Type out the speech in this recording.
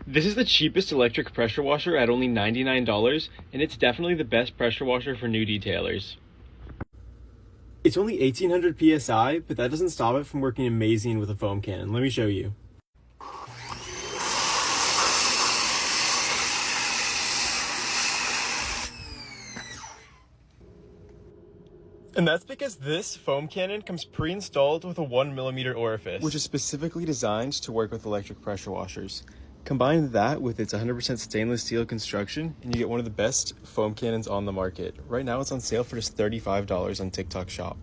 This is the cheapest electric pressure washer at only $99, and it's definitely the best pressure washer for new detailers. It's only 1800 PSI, but that doesn't stop it from working amazing with a foam cannon. Let me show you. And that's because this foam cannon comes pre-installed with a 1mm orifice, which is specifically designed to work with electric pressure washers. Combine that with its 100% stainless steel construction, and you get one of the best foam cannons on the market. Right now it's on sale for just $35 on TikTok Shop.